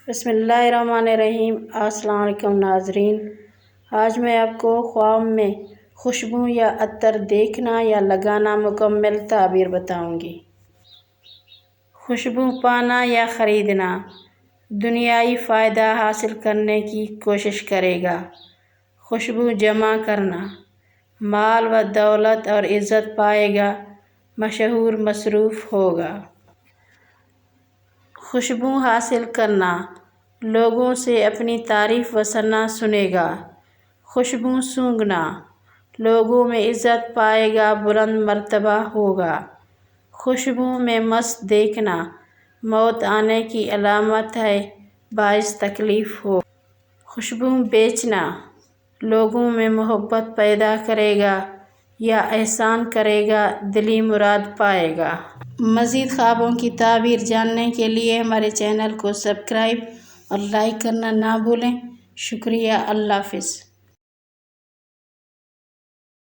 بسم اللہ الرحمن الرحیم۔ السلام علیکم ناظرین، آج میں آپ کو خواب میں خوشبو یا عطر دیکھنا یا لگانا مکمل تعبیر بتاؤں گی۔ خوشبو پانا یا خریدنا دنیائی فائدہ حاصل کرنے کی کوشش کرے گا۔ خوشبو جمع کرنا مال و دولت اور عزت پائے گا، مشہور مصروف ہوگا۔ خوشبو حاصل کرنا لوگوں سے اپنی تعریف و ثنا سنے گا۔ خوشبو سونگھنا لوگوں میں عزت پائے گا، بلند مرتبہ ہوگا۔ خوشبو میں مست دیکھنا موت آنے کی علامت ہے، باعث تکلیف ہو۔ خوشبو بیچنا لوگوں میں محبت پیدا کرے گا یا احسان کرے گا، دلی مراد پائے گا۔ مزید خوابوں کی تعبیر جاننے کے لیے ہمارے چینل کو سبسکرائب اور لائک کرنا نہ بھولیں۔ شکریہ، اللہ حافظ۔